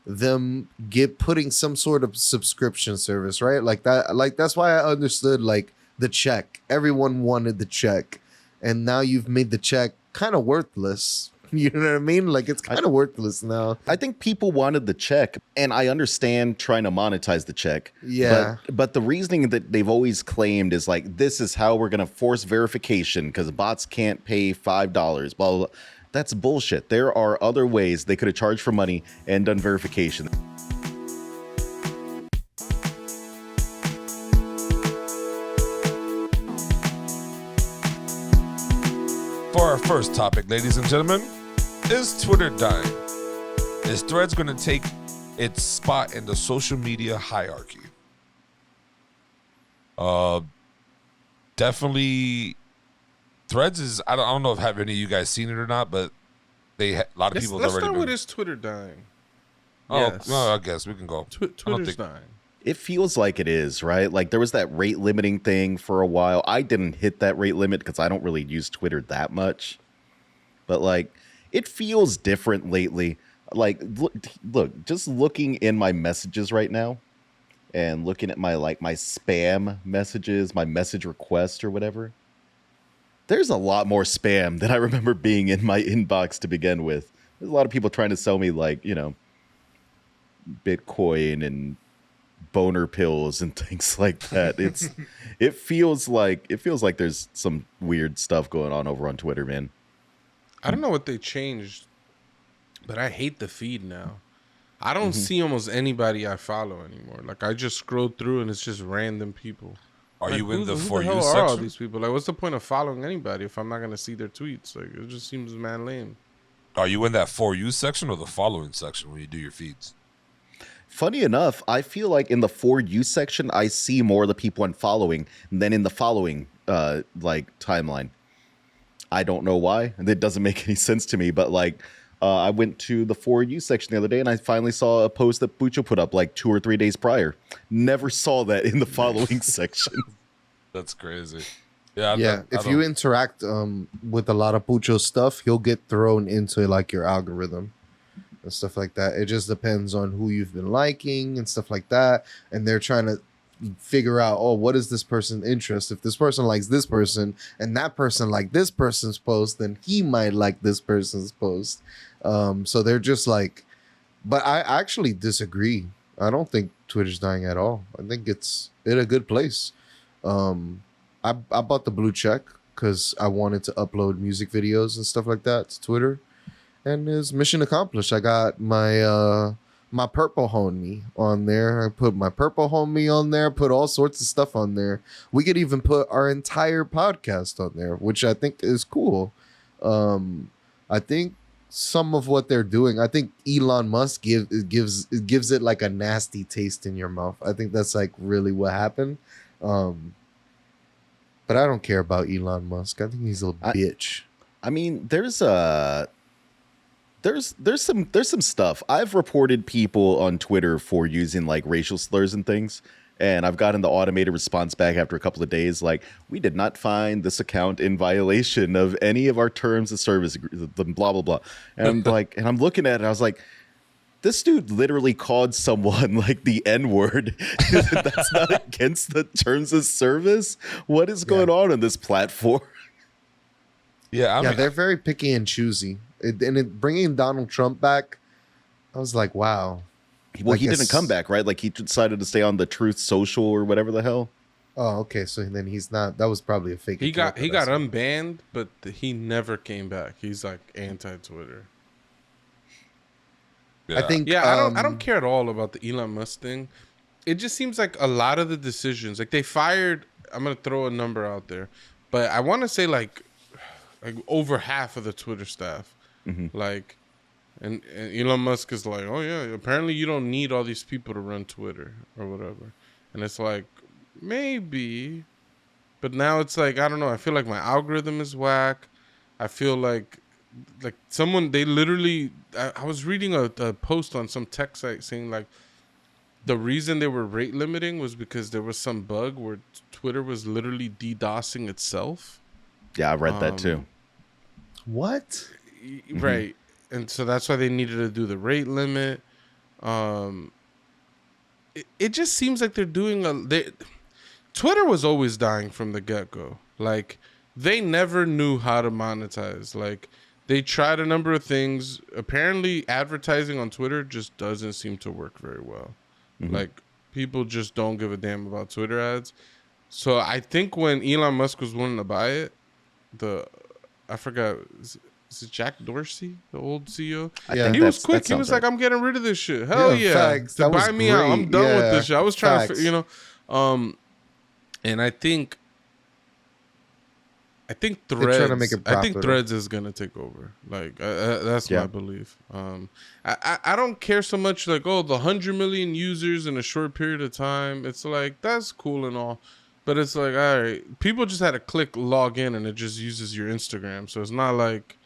them putting some sort of subscription service, right? Like that, like that's why I understood like the check. Everyone wanted the check, and now you've made the check kind of worthless. You know what I mean? Like it's kind of worthless now. I think people wanted the check, and I understand trying to monetize the check. Yeah. But the reasoning that they've always claimed is like, this is how we're going to force verification because bots can't pay $5, blah, blah, blah. That's bullshit. There are other ways they could have charged for money and done verification. For our first topic, ladies and gentlemen, is Twitter dying? Is Threads going to take its spot in the social media hierarchy? Definitely. Threads is. I don't know if have any of you guys seen it or not, but a lot of people. Let's start with is Twitter dying? Oh, Yes. no, I guess we can go. Twitter's dying. It feels like it is, right? Like there was that rate limiting thing for a while. I didn't hit that rate limit because I don't really use Twitter that much. But like, it feels different lately. Like, look, just looking in my messages right now and looking at my spam messages, my message requests or whatever. There's a lot more spam than I remember being in my inbox to begin with. There's a lot of people trying to sell me like, you know, Bitcoin and boner pills and things like that. It feels like there's some weird stuff going on over on Twitter, man. I don't know what they changed, but I hate the feed now. I don't see almost anybody I follow anymore. Like I just scroll through and it's just random people. Are Like, you in the who For the You hell are all section? these people? Like, what's the point of following anybody if I'm not gonna see their tweets? Like, it just seems mad lame. Are you in that For You section or the following section when you do your feeds? Funny enough, I feel like in the For You section, I see more of the people I'm following than in the following like timeline. I don't know why, and it doesn't make any sense to me. But like, I went to the For You section the other day, and I finally saw a post that Bucho put up like 2 or 3 days prior. Never saw that in the following section. That's crazy. Yeah. If you interact with a lot of Pucho stuff, he'll get thrown into like your algorithm and stuff like that. It just depends on who you've been liking and stuff like that. And they're trying to figure out, oh, what is this person's interest? If this person likes this person and that person like this person's post, then he might like this person's post. So they're just like, but I actually disagree. I don't think Twitter's dying at all. I think it's in a good place. I bought the blue check because I wanted to upload music videos and stuff like that to Twitter, and it's mission accomplished. I got my my purple homie on there. I put my purple homie on there. Put all sorts of stuff on there. We could even put our entire podcast on there, which I think is cool. I think some of what they're doing, I think Elon Musk gives it like a nasty taste in your mouth. I think that's like really what happened. But I don't care about Elon Musk. I think he's a bitch. I mean, there's some stuff. I've reported people on Twitter for using like racial slurs and things, and I've gotten the automated response back after a couple of days like, we did not find this account in violation of any of our terms of service, blah blah blah. And I'm like, and I'm looking at it, I was like, this dude literally called someone like the N-word. That's not against the terms of service. What is going on this platform? Yeah, I mean, they're very picky and choosy. Bringing Donald Trump back, I was like, wow. Well, he didn't come back, right? Like he decided to stay on the Truth Social or whatever the hell. Oh, okay. So then he's not. That was probably a fake. He got unbanned, but he never came back. He's like anti-Twitter. yeah. I think. Yeah, I don't care at all about the Elon Musk thing. It just seems like a lot of the decisions, like they fired. I'm gonna throw a number out there, but I want to say like over half of the Twitter staff. Like, and Elon Musk is like, oh yeah, apparently you don't need all these people to run Twitter or whatever. And it's like, maybe, but now it's like, I don't know. I feel like my algorithm is whack. I feel like someone, they literally, I was reading a post on some tech site saying like, the reason they were rate limiting was because there was some bug where Twitter was literally DDoSing itself. Yeah, I read that too. What? Right. And so that's why they needed to do the rate limit. It just seems like they're doing Twitter was always dying from the get-go. Like, they never knew how to monetize. Like, they tried a number of things. Apparently, advertising on Twitter just doesn't seem to work very well. Like, people just don't give a damn about Twitter ads. So I think when Elon Musk was wanting to buy it, I forgot, is it Jack Dorsey, the old CEO? Yeah. He was quick. He was like, I'm getting rid of this shit. Hell yeah. Facts. To That was buy me out. I'm great. done with Yeah, this shit. I was trying facts. to, and I think Threads. trying to make it I think profitable. Threads is gonna take over. Like that's my belief. I don't care so much like, oh, the 100 million users in a short period of time. It's like, that's cool and all, but it's like, all right, people just had to click log in and it just uses your Instagram, so it's not like,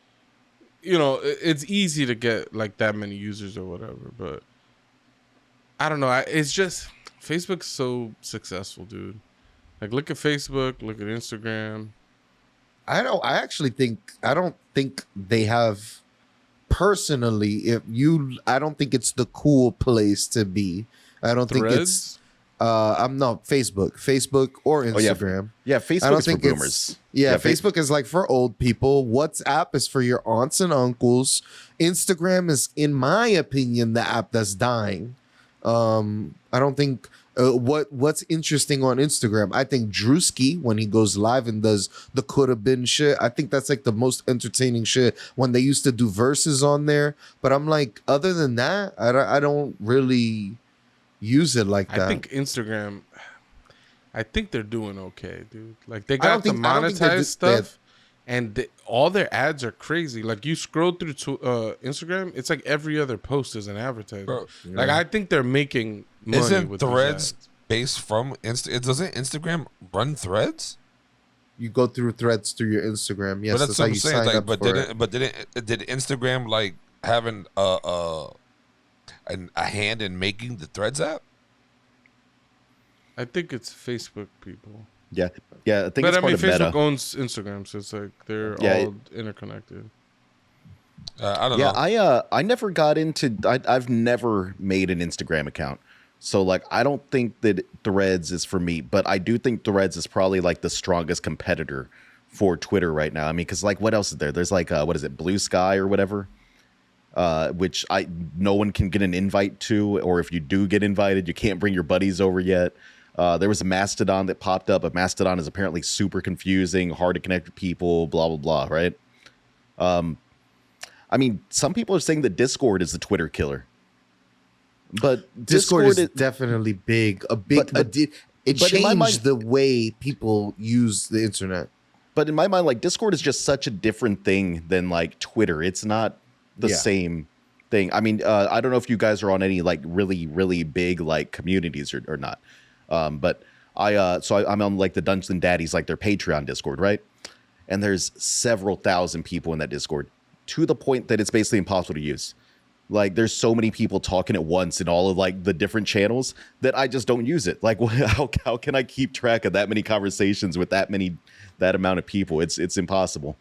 it's easy to get like that many users or whatever. But I don't know. It's just Facebook's so successful, dude. Like, look at Facebook, look at Instagram. I don't think they have personally. I don't think it's the cool place to be. I don't think it's. I'm not Facebook or Instagram. Yeah, I don't Facebook's for think boomers. Facebook is like for old people. WhatsApp is for your aunts and uncles. Instagram is, in my opinion, the app that's dying. I don't think what's interesting on Instagram. I think Drewski, when he goes live and does the could have been shit, I think that's like the most entertaining shit when they used to do verses on there. But I'm like, other than that, I don't really use it like that. I think Instagram, I think they're doing okay, dude. Like, they I got don't the think- I don't think they're monetized just- stuff, and all their ads are crazy. Like, you scroll through Instagram, it's like every other post is an advertisement. Bro, Like, I think they're making money Isn't with these Threads ads. based from Doesn't Instagram run Threads? You go through Threads through your Instagram. Yes, But that's that's how what I'm you saying. sign Like, up for it. did Instagram like having a hand in making the Threads app? I think it's Facebook people. Yeah. I think But it's I part mean, of Facebook Meta. owns Instagram, so it's like they're Yeah, all interconnected. I don't Yeah, know. I never got into. I've never made an Instagram account, so like I don't think that Threads is for me. But I do think Threads is probably like the strongest competitor for Twitter right now. I mean, because like what else is there? There's like what is it, Blue Sky or whatever, which no one can get an invite to, or if you do get invited, you can't bring your buddies over yet. There was a Mastodon that popped up, but Mastodon is apparently super confusing, hard to connect with people, blah blah blah. Right? I mean, some people are saying that Discord is the Twitter killer, but Discord is definitely big. It but in changed my mind- the way people use the internet. But in my mind, like Discord is just such a different thing than like Twitter. It's not the Yeah. same thing. I mean, I don't know if you guys are on any like really, really big like communities or not. But I'm on like the Dungeon Daddies, like their Patreon Discord, right? And there's several thousand people in that Discord, to the point that it's basically impossible to use. Like, there's so many people talking at once in all of like the different channels that I just don't use it. Like, how can I keep track of that many conversations with that amount of people? It's impossible.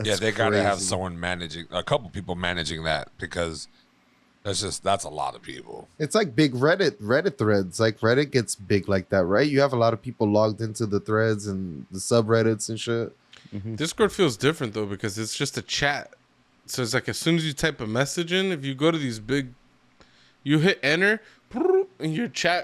Yeah, they got to have crazy. someone managing, a couple people managing that, because that's a lot of people. It's like big Reddit threads. Like Reddit gets big like that, right? You have a lot of people logged into the threads and the subreddits and shit. Discord feels different though, because it's just a chat. So it's like, as soon as you type a message in, if you go to these big, you hit enter, and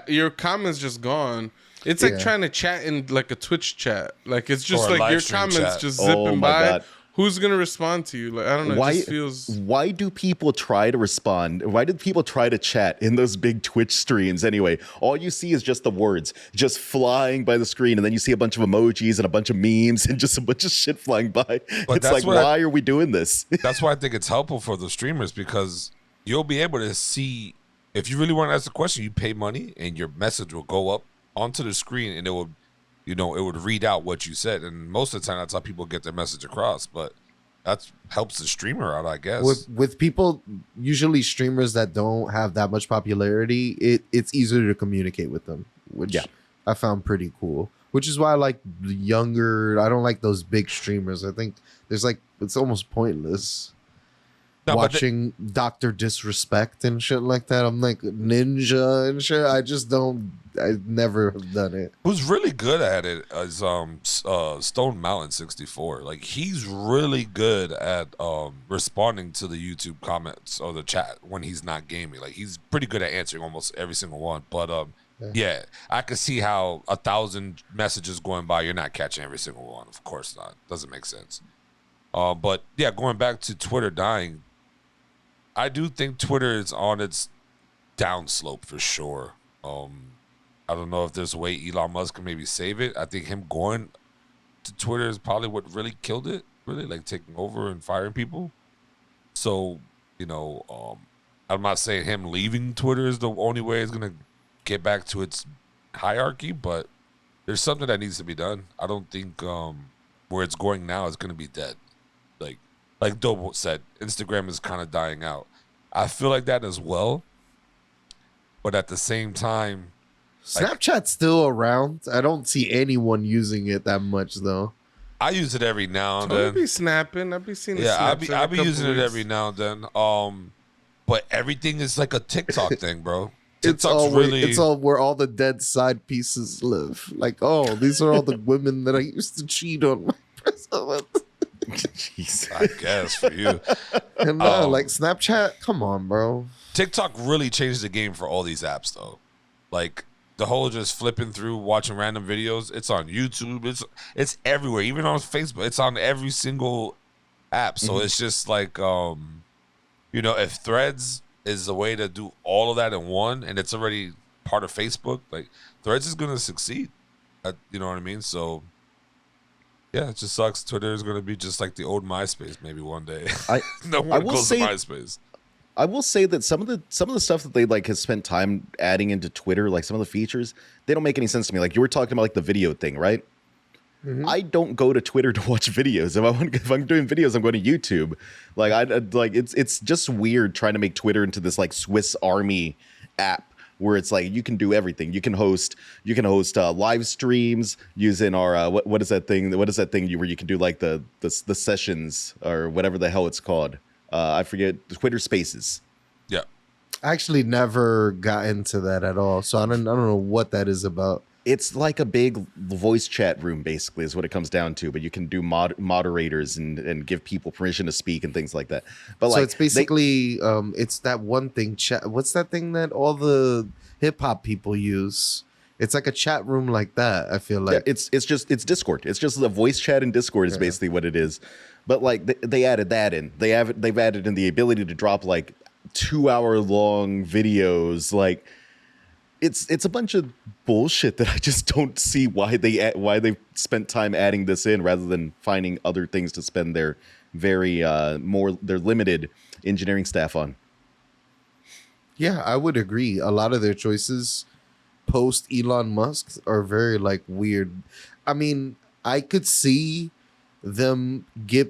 your comment's just gone. It's like Yeah. trying to chat in like a Twitch chat. Like, it's just Or a like live your stream comments chat. just Oh zipping my by. God. Who's gonna respond to you? Like, I don't know. It just feels. Why do people try to respond? Why do people try to chat in those big Twitch streams anyway? All you see is just the words just flying by the screen, and then you see a bunch of emojis and a bunch of memes and just a bunch of shit flying by. But It's that's like, what why are we doing this? That's why I think it's helpful for the streamers, because you'll be able to see, if you really want to ask a question, you pay money and your message will go up onto the screen, and it will, it would read out what you said. And most of the time, that's how people get their message across. But that helps the streamer out, I guess. With people, usually streamers that don't have that much popularity, it's easier to communicate with them, which Yeah. I found pretty cool. Which is why I like the younger. I don't like those big streamers. I think there's like, it's almost pointless. No, but watching Doctor Disrespect and shit like that. I'm like Ninja and shit. I just don't. I never have done it. who's really good at it is Stone Mountain 64. Like he's really good at responding to the YouTube comments or the chat when he's not gaming. Like he's pretty good at answering almost every single one. But yeah, I can see how 1,000 messages going by, you're not catching every single one. Of course not. Doesn't make sense. But yeah, going back to Twitter dying, I do think Twitter is on its downslope for sure. I don't know if there's a way Elon Musk can maybe save it. I think him going to Twitter is probably what really killed it, really, like taking over and firing people. So, I'm not saying him leaving Twitter is the only way it's going to get back to its hierarchy, but there's something that needs to be done. I don't think where it's going now is going to be dead. Like Dobo said, Instagram is kind of dying out. I feel like that as well. But at the same time, Snapchat's still around. I don't see anyone using it that much though. I use it every now and I'll then. be snapping. I'll be seeing the Yeah, snaps I'll every be using couple it weeks. every now and then. But everything is like a TikTok thing, bro. It's all where all the dead side pieces live. Like, oh, these are all the women that I used to cheat on my present with. Jeez. I guess for you. And like Snapchat, come on, bro. TikTok really changed the game for all these apps, though. Like the whole just flipping through, watching random videos. It's on YouTube. It's everywhere, even on Facebook. It's on every single app. So it's just like, if Threads is the way to do all of that in one, and it's already part of Facebook, like Threads is gonna succeed. You know what I mean? So. Yeah, it just sucks. Twitter is going to be just like the old MySpace maybe one day. No one goes to MySpace. I will say that some of the stuff that they like has spent time adding into Twitter, like some of the features, they don't make any sense to me. Like you were talking about like the video thing, right? Mm-hmm. I don't go to Twitter to watch videos. If I'm doing videos, I'm going to YouTube. Like it's just weird trying to make Twitter into this like Swiss Army app where it's like you can do everything. You can host live streams using our what is that thing? What is that thing where you can do like the sessions or whatever the hell it's called? I forget. Twitter Spaces. Yeah, I actually never got into that at all, so I don't know what that is about. It's like a big voice chat room, basically, is what it comes down to. But you can do moderators and give people permission to speak and things like that. But so it's basically it's that one thing. What's that thing that all the hip hop people use? It's like a chat room like that. I feel like it's Discord. It's just the voice chat in Discord is basically what it is. But like they added that in. They've added in the ability to drop like 2-hour long videos. Like it's a bunch of bullshit that I just don't see why they spent time adding this in rather than finding other things to spend their their limited engineering staff on. Yeah, I would agree. A lot of their choices post Elon Musk are very like weird. I mean, I could see them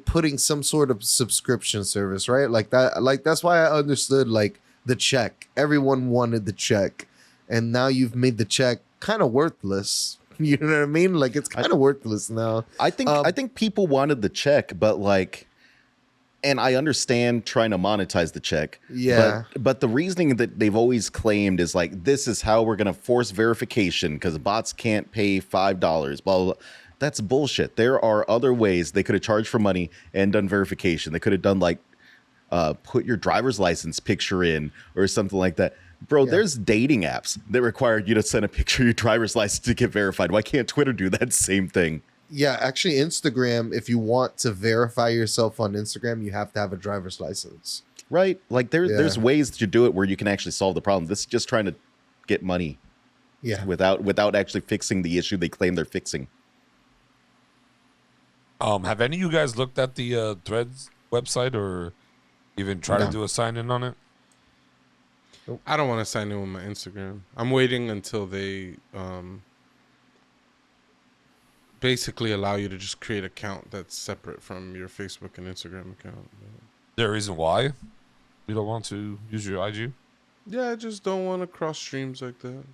putting some sort of subscription service, right? Like that. Like that's why I understood like the check. Everyone wanted the check, and now you've made the check kind of worthless. You know what I mean? Like it's kind of worthless now. I think people wanted the check, but like. And I understand trying to monetize the check. Yeah. But the reasoning that they've always claimed is like, this is how we're going to force verification because bots can't pay $5, blah, blah, blah. That's bullshit. There are other ways they could have charged for money and done verification. They could have done like put your driver's license picture in or something like that. Bro, there's dating apps that require you to send a picture of your driver's license to get verified. Why can't Twitter do that same thing? Yeah, actually, Instagram, if you want to verify yourself on Instagram, you have to have a driver's license. Right? Like there's ways to do it where you can actually solve the problem. This is just trying to get money. Yeah. Without actually fixing the issue they claim they're fixing. Have any of you guys looked at the Threads website or even try to do a sign in on it? I don't want to sign in with my Instagram. I'm waiting until they basically allow you to just create an account that's separate from your Facebook and Instagram account. There a reason why you don't want to use your IG? Yeah, I just don't want to cross streams like that.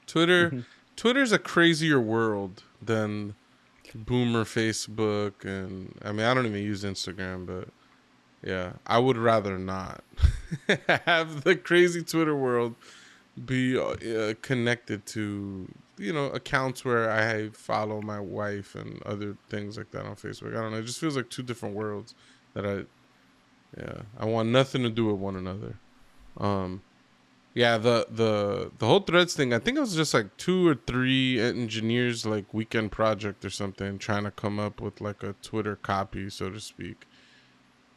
Twitter's a crazier world than boomer Facebook, and I mean I don't even use Instagram, but Yeah, I would rather not have the crazy Twitter world be connected to accounts where I follow my wife and other things like that on Facebook. I don't know. It just feels like two different worlds that I want nothing to do with one another. Yeah, the whole threads thing. I think it was just like 2 or 3 engineers like weekend project or something trying to come up with like a Twitter copy, so to speak.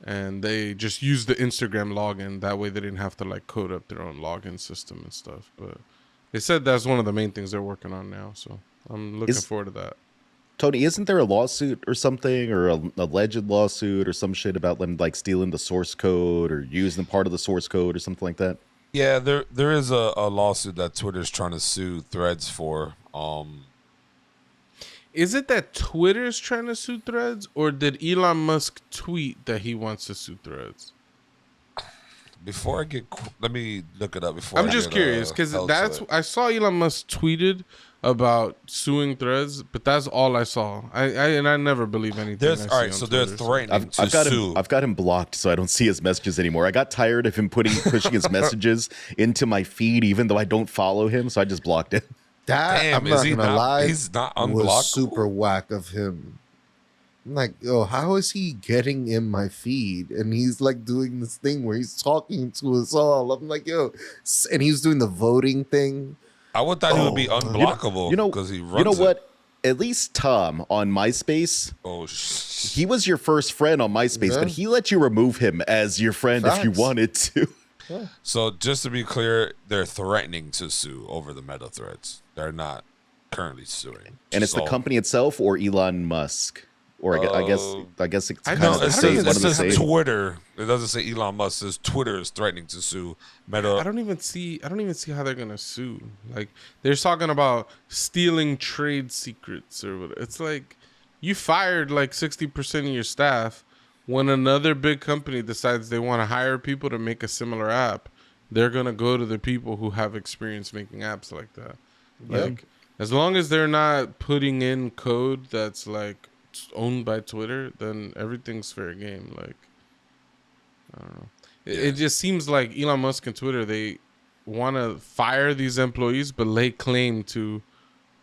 And they just used the Instagram login. That way they didn't have to like code up their own login system and stuff. But they said that's one of the main things they're working on now. So I'm looking forward to that. Tony, isn't there a lawsuit or something, or a alleged lawsuit or some shit about them like stealing the source code or using part of the source code or something like that? Yeah, there is a lawsuit that Twitter's trying to sue Threads for. Is it that Twitter's trying to sue Threads, or did Elon Musk tweet that he wants to sue Threads? Before I get, let me look it up. Before I'm just curious because I saw Elon Musk tweeted about suing Threads, but that's all I saw. I never believe anything. All right, so they're threatening to sue. I've got him blocked, so I don't see his messages anymore. I got tired of him pushing his messages into my feed, even though I don't follow him, so I just blocked it. That Damn, I'm not gonna lie, he's not was unblockable? super whack of him. I'm like, yo, how is he getting in my feed? And he's like doing this thing where he's talking to us all. I'm like, yo, and he's doing the voting thing. I would thought he would be unblockable because he runs. You know what? At least Tom on MySpace. He was your first friend on MySpace, but he let you remove him as your friend if you wanted to. Yeah. So just to be clear, they're threatening to sue over the meta threads. They're not currently suing. And it's the company itself or Elon Musk? Or I guess it's kind of it says same. Twitter. It doesn't say Elon Musk. It says Twitter is threatening to sue Meta. I don't even see how they're gonna sue. Like they're talking about stealing trade secrets or whatever. It's like you fired like 60% of your staff. When another big company decides they want to hire people to make a similar app, they're gonna go to the people who have experience making apps like that. Like as long as they're not putting in code that's like owned by Twitter, then everything's fair game. Like I don't know. It just seems like Elon Musk and Twitter, they want to fire these employees but lay claim to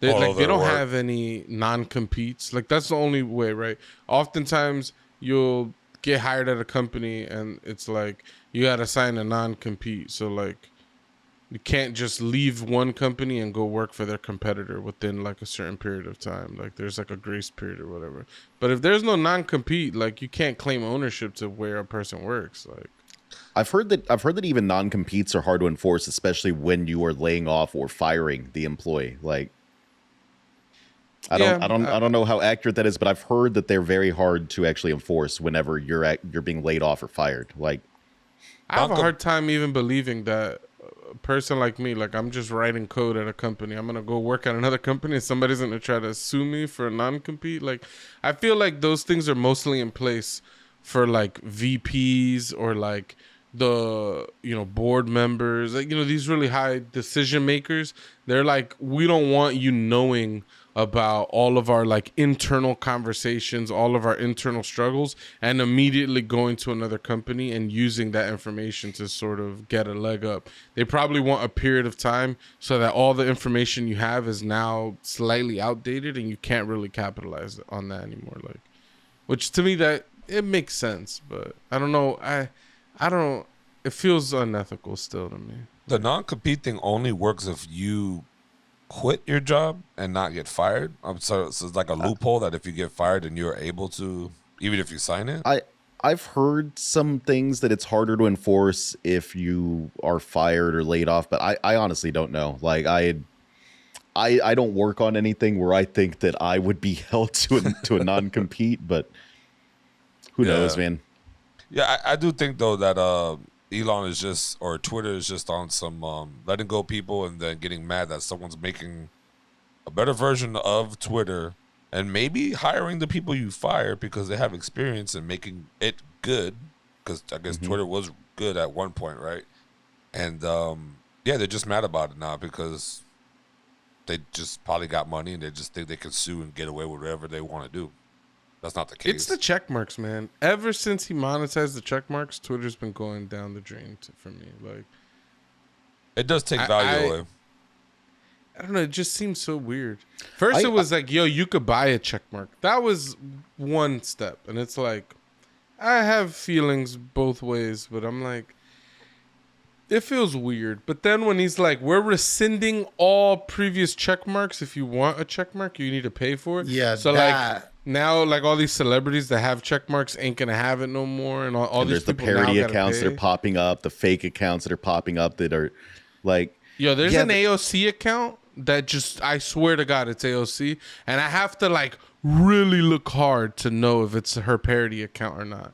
they don't have any non-competes. Like that's the only way, right? Oftentimes you'll get hired at a company and it's like you got to sign a non-compete. So like you can't just leave one company and go work for their competitor within like a certain period of time. Like there's like a grace period or whatever. But if there's no non-compete, like you can't claim ownership to where a person works. Like I've heard that even non-competes are hard to enforce, especially when you are laying off or firing the employee. Like I don't know how accurate that is, but I've heard that they're very hard to actually enforce whenever you're being laid off or fired. Like I have a hard time even believing that a person like me, like I'm just writing code at a company, I'm gonna go work at another company and somebody's gonna try to sue me for a non-compete. Like I feel like those things are mostly in place for like VPs or like the board members, like these really high decision makers. They're like, we don't want you knowing about all of our like internal conversations, all of our internal struggles, and immediately going to another company and using that information to sort of get a leg up. They probably want a period of time so that all the information you have is now slightly outdated and you can't really capitalize on that anymore. Like, which to me that it makes sense, but I don't know. I don't. It feels unethical still to me. The non-compete thing only works if you quit your job and not get fired. So it's like a loophole that if you get fired and you're able to, even if you sign it. I've heard some things that it's harder to enforce if you are fired or laid off, but I honestly don't know. Like I don't work on anything where I think that I would be held to a non-compete, but who knows, man? Yeah, I do think though that Elon is just, or Twitter is just on some letting go people and then getting mad that someone's making a better version of Twitter and maybe hiring the people you fire because they have experience in making it good. Because I guess Twitter was good at one point, right? And they're just mad about it now because they just probably got money and they just think they can sue and get away with whatever they want to do. that's not the case. It's the check marks, man. Ever since he monetized the check marks, Twitter's been going down the drain for me. Like, it does take value away. I don't know. It just seems so weird. First, it was like, yo, you could buy a check mark. That was one step. And it's like, I have feelings both ways, but I'm like, it feels weird. But then when he's like, we're rescinding all previous check marks. If you want a check mark, you need to pay for it. Yeah, so like now, like all these celebrities that have check marks ain't gonna have it no more, and all And these there's the people parody now accounts that are popping up, the fake accounts that are popping up that are like, yo, there's an AOC account that just, I swear to God, it's AOC, and I have to like really look hard to know if it's her parody account or not.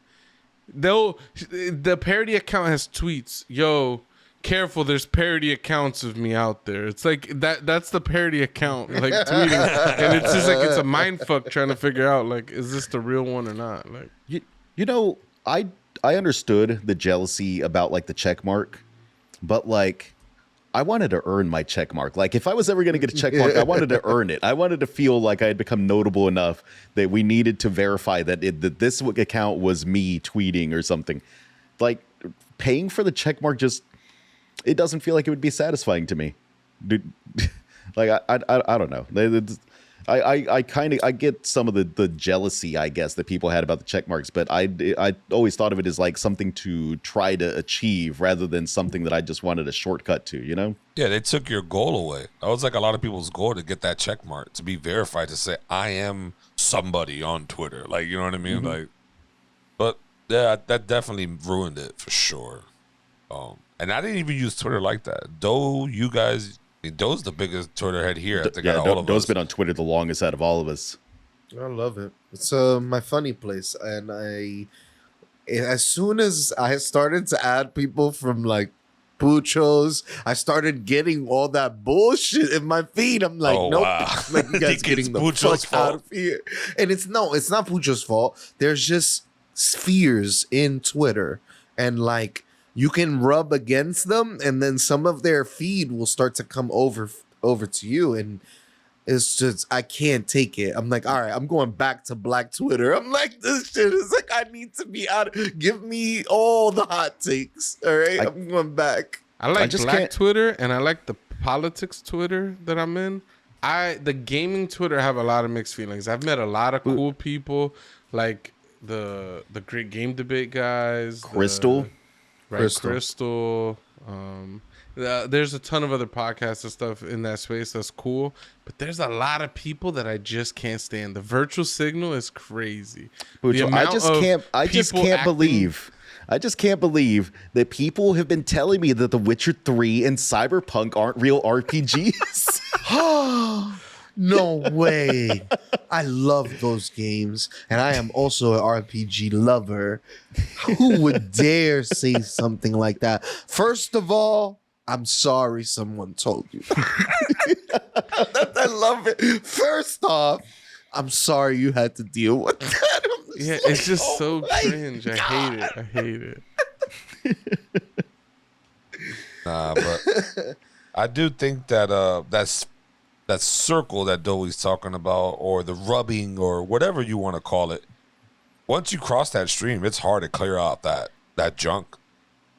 The parody account has tweets, yo, careful, there's parody accounts of me out there. It's like that's the parody account, like tweeting, and it's just like, it's a mind fuck trying to figure out, like, is this the real one or not? Like, you know, I understood the jealousy about like the check mark, but like, I wanted to earn my check mark. Like, if I was ever going to get a check mark, I wanted to earn it. I wanted to feel like I had become notable enough that we needed to verify that that this account was me tweeting or something. Like, paying for the check mark just, it doesn't feel like it would be satisfying to me. Dude, like, I don't know. I kind of, I get some of the jealousy, I guess, that people had about the check marks, but I always thought of it as like something to try to achieve rather than something that I just wanted a shortcut to, you know? Yeah, they took your goal away. That was like a lot of people's goal, to get that check mark, to be verified, to say, I am somebody on Twitter. Like, you know what I mean? Like, but yeah, that definitely ruined it for sure. And I didn't even use Twitter like that. Though you guys, Doe's the biggest Twitter head here. I think out of all of Doe's us. been on Twitter the longest out of all of us. I love it. It's my funny place, and as soon as I started to add people from like Puchos, I started getting all that bullshit in my feed. I'm like, nope, like you guys getting the Pucho's fuck out of here. And it's not Pucho's fault. There's just spheres in Twitter, and like, you can rub against them, and then some of their feed will start to come over to you, and it's just, I can't take it. I'm like, all right, I'm going back to Black Twitter. I'm like, this shit is like, I need to be out. Give me all the hot takes. All right, I'm going back. I like Black Twitter, and I like the politics Twitter that I'm in. The gaming Twitter, I have a lot of mixed feelings. I've met a lot of cool people, like the Great Game Debate guys, Crystal. Crystal. There's a ton of other podcasts and stuff in that space that's cool, but there's a lot of people that I just can't stand. The virtual signal is crazy. I just can't believe that people have been telling me that The Witcher 3 and Cyberpunk aren't real RPGs. No way. I love those games, and I am also an RPG lover. Who would dare say something like that? First of all, I'm sorry someone told you. I love it. First off, I'm sorry you had to deal with that. Yeah, like, it's just so cringe. I hate it. Nah, but I do think that that circle that Doey's talking about, or the rubbing, or whatever you want to call it, once you cross that stream, it's hard to clear out that junk.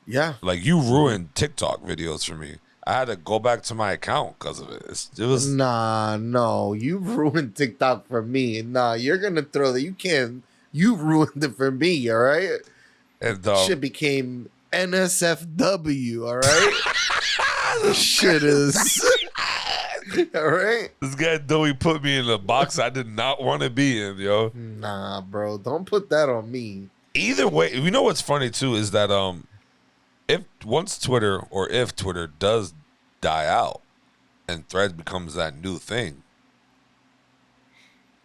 Yeah. Like, you ruined TikTok videos for me. I had to go back to my account because of it. It was no, you ruined TikTok for me. Nah, you're gonna throw that. You ruined it for me, all right? And shit became NSFW, all right? Shit is all right. This guy Doey put me in a box I did not want to be in, yo. Nah, bro, don't put that on me. Either way, you know what's funny too is that if Twitter does die out and Threads becomes that new thing,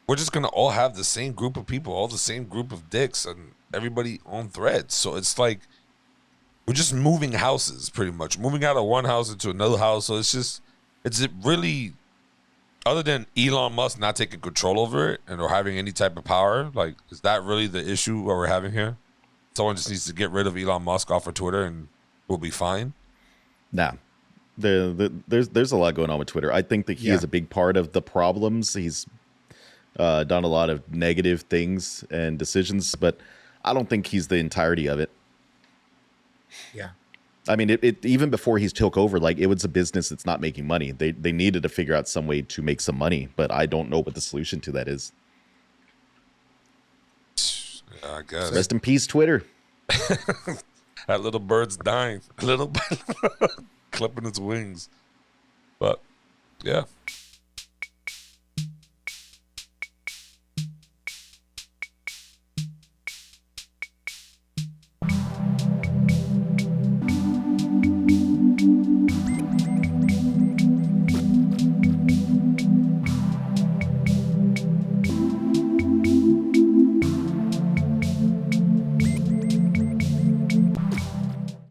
we're just gonna all have the same group of people, all the same group of dicks, and everybody on Threads. So it's like we're just moving houses, pretty much, moving out of one house into another house. So it's really, other than Elon Musk not taking control over it or having any type of power, like, is that really the issue what we're having here? Someone just needs to get rid of Elon Musk off of Twitter and we'll be fine. Nah, there's a lot going on with Twitter. I think that he is a big part of the problems. done a lot of negative things and decisions, but I don't think he's the entirety of it. Yeah. I mean, it even before he's took over, like, it was a business that's not making money. They needed to figure out some way to make some money, but I don't know what the solution to that is. I guess Rest in peace, Twitter. that little bird's dying. A little clipping its wings. But yeah.